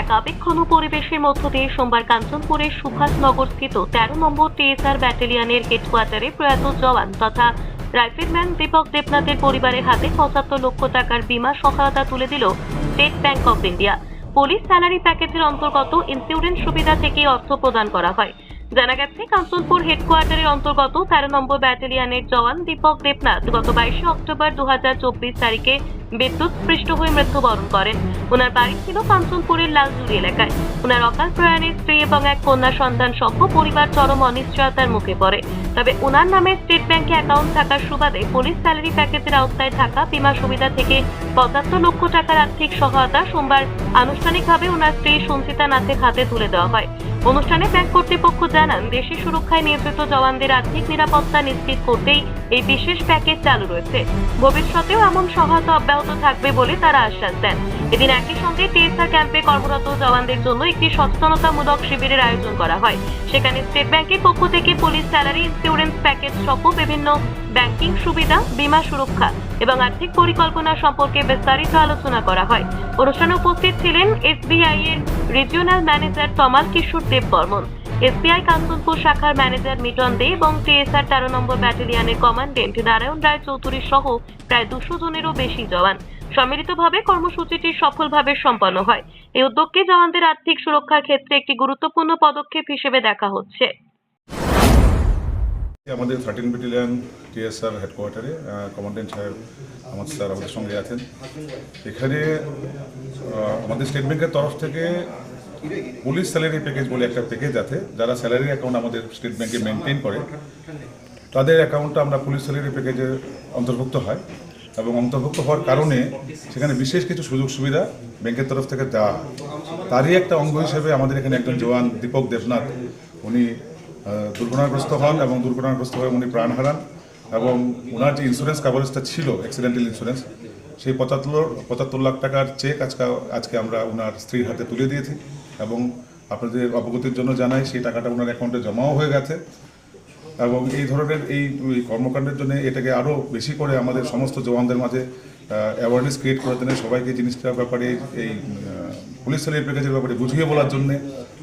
এক আবেগঘন পরিবেশের মধ্য দিয়ে সোমবার কাঞ্চনপুরের সুভাষনগর স্থিত 13 নম্বর টিএসআর ব্যাটালিয়নের হেডকোয়ার্টারে প্রয়াত জওয়ান তথা রাইফেলম্যান দীপক দেবনাথের পরিবারের হাতে 75 লক্ষ টাকার বীমা সহায়তা তুলে দিল state bank of India. Police salary প্যাকেজের অন্তর্গত ইন্স্যুরেন্স সুবিধা থেকে অর্থ প্রদান করা হয়। জানা গেছে, কাঞ্চনপুর হেডকোয়ার্টারের অন্তর্গত 13 নম্বর ব্যাটালিয়নের জওয়ান দীপক দেবনাথ গত 22 অক্টোবর 2024 তারিখে বিদ্যুৎস্পৃষ্ট হয়ে মৃত্যুবরণ করেন। ওনার বাড়ি ছিল কাঞ্চনপুরের লালজুড়ি এলাকায়। ওনার অকাল প্রয়াণে স্ত্রী এবং এক কন্যা সন্তান সহ পরিবার চরম অনিশ্চয়তার মুখে পড়ে। তবে ওনার নামে স্টেট ব্যাংকে অ্যাকাউন্ট থাকার সুবাদে পুলিশ স্যালারি প্যাকেজের আওতায় থাকা বীমা সুবিধা থেকে 75 লক্ষ টাকার আর্থিক সহায়তা সোমবার আনুষ্ঠানিকভাবে ওনার স্ত্রী সঞ্চিতা নাথের হাতে তুলে দেওয়া হয়। অনুষ্ঠানে ব্যাংক কর্তৃপক্ষ জানান, দেশের সুরক্ষায় নিয়োজিত জওয়ানদের আর্থিক নিরাপত্তা নিশ্চিত করতেই এই বিশেষ প্যাকেজ চালু রয়েছে। ভবিষ্যতেও এমন সহায়তা অব্যাহত থাকবে বলে তারা আশ্বাস দেন। এদিন একই সঙ্গে টিএসআর ক্যাম্পে কর্মরত জওয়ানদের জন্য একটি সচেতনতামূলক শিবিরের আয়োজন করা হয়। সেখানে স্টেট ব্যাংকের পক্ষ থেকে পুলিশ স্যালারি ইন্স্যুরেন্স প্যাকেজ সহ বিভিন্ন ব্যাংকিং সুবিধা, বীমা সুরক্ষা এবং আর্থিক পরিকল্পনা সম্পর্কে বিস্তারিত আলোচনা করা হয়। অনুষ্ঠানে উপস্থিত ছিলেন এসবিআই এর রিজিওনাল ম্যানেজার তমাল কিশোর দেব বর্মন, এসবিআই কাঞ্চনপুর শাখার ম্যানেজার মিটন দে এবং টিএসআর 13 নম্বর ব্যাটালিয়নের কমান্ডেন্ট নারায়ণ রায় চৌধুরী সহ প্রায় 200 জনেরও বেশি জওয়ান। সম্মিলিতভাবে কর্মসূচিটি সফলভাবে সম্পন্ন হয়। এই উদ্যোগকে জওয়ানদের আর্থিক সুরক্ষার ক্ষেত্রে একটি গুরুত্বপূর্ণ পদক্ষেপ হিসেবে দেখা হচ্ছে। আমাদের 13 ব্যাটালিয়ন টিএসআর হেডকোয়ার্টারে কমান্ডেন্ট সাহেব আমাদের সঙ্গে আছেন। এখানে আমাদের স্টেট ব্যাংকের তরফ থেকে পুলিশ স্যালারি প্যাকেজ বলে একটা প্যাকেজ আছে। যারা স্যালারি অ্যাকাউন্ট আমাদের স্টেট ব্যাংকে মেনটেন করে তাদের অ্যাকাউন্টটা আমরা পুলিশ স্যালারি প্যাকেজে অন্তর্ভুক্ত হয় এবং অন্তর্ভুক্ত হওয়ার কারণে সেখানে বিশেষ কিছু সুযোগ সুবিধা ব্যাংকের তরফ থেকে দেওয়া হয়। তারই একটা অঙ্গ হিসেবে আমাদের এখানে একজন জওয়ান দীপক দেবনাথ, উনি দুর্ঘটনাগ্রস্ত হন এবং দুর্ঘটনাগ্রস্ত হয়ে উনি প্রাণ হারান এবং ওনার যে ইন্স্যুরেন্স কাভারেজটা ছিল অ্যাক্সিডেন্টাল ইন্স্যুরেন্স, সেই 75 লাখ টাকার চেক আজকে আমরা ওনার স্ত্রীর হাতে তুলে দিয়েছি এবং আপনাদের অবগতির জন্য জানাই সেই টাকাটা ওনার অ্যাকাউন্টে জমাও হয়ে গেছে। এবং এই ধরনের এই কর্মকাণ্ডের জন্য এটাকে আরও বেশি করে আমাদের সমস্ত জওয়ানদের মাঝে অ্যাওয়ারনেস ক্রিয়েট করার জন্য সবাইকে জিনিসটার ব্যাপারে এই পুলিশ স্যালারি প্যাকেজের ব্যাপারে বুঝিয়ে বলার জন্যে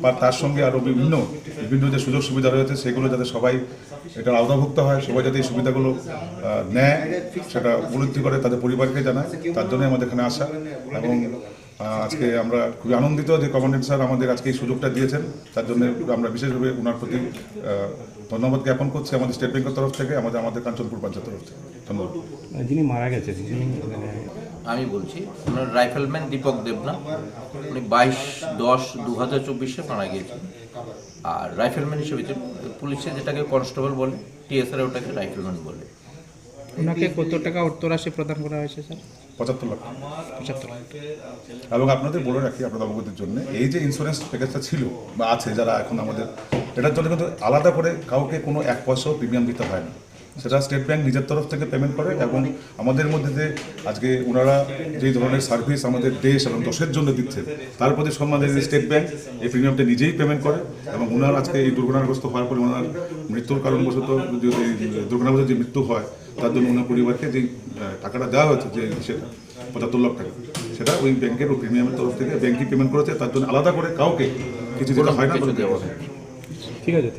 বা তার সঙ্গে আরও বিভিন্ন যে সুযোগ সুবিধা রয়েছে সেগুলো যাতে সবাই এটা আওতাভুক্ত হয়, সবাই যাতে এই সুবিধাগুলো নেয় সেটা উপলব্ধি করে তাদের পরিবারকে জানায়, তার জন্যই আমাদের এখানে আসা। এবং আজকে আমরা খুবই আনন্দিত যে কমান্ডেন্ট স্যার আমাদের আজকে এই সুযোগটা দিয়েছেন, তার জন্য আমরা বিশেষভাবে ওনার প্রতি ধন্যবাদ জ্ঞাপন করছি আমাদের স্টেট ব্যাংকের তরফ থেকে, আমাদের কাঞ্চনপুর পঞ্চায়েত তরফ থেকে। ধন্যবাদ। যিনি মারা গেছেন আমি বলছি, ওনার রাইফেলম্যান দীপক দেবনাথ, উনি 22/10/2024 মারা গিয়েছেন। আর রাইফেলম্যান হিসেবে পুলিশে যেটাকে কনস্টেবল বলে, টিএসআর ওটাকে রাইফেলম্যান বলে। ওনাকে কত টাকা অর্থরাশি প্রদান করা হয়েছে স্যার? 75 লাখ। 75 লাখ। এবং আপনাদের বলে রাখি আপনাদের অবগতির জন্য, এই যে ইন্স্যুরেন্স প্যাকেজটা ছিল বা আছে যারা এখন আমাদের, এটার জন্য কিন্তু আলাদা করে কাউকে কোনো 1 পয়সাও প্রিমিয়াম দিতে হয় না। সেটা স্টেট ব্যাংক নিজের তরফ থেকে পেমেন্ট করে এবং আমাদের মধ্যে যে আজকে ওনারা যেই ধরনের সার্ভিস আমাদের দেশ এবং দেশের জন্য দিচ্ছে তার প্রতি সম্মানে স্টেট ব্যাংক এই প্রিমিয়ামটা নিজেই পেমেন্ট করে এবং ওনার আজকে এই দুর্ঘটনাগ্রস্ত হওয়ার পরে ওনার মৃত্যুর কারণবশত যদি দুর্ঘটনাবশত যে মৃত্যু হয় তার জন্য ওনার পরিবারকে যেই টাকাটা দেওয়া হয়েছে, যে সেটা 75 লাখ টাকা, সেটা ওই ব্যাংকের ওই প্রিমিয়ামের তরফ থেকে ব্যাংকই পেমেন্ট করেছে। তার জন্য আলাদা করে কাউকে কিছু দিতে হয় না। ঠিক আছে।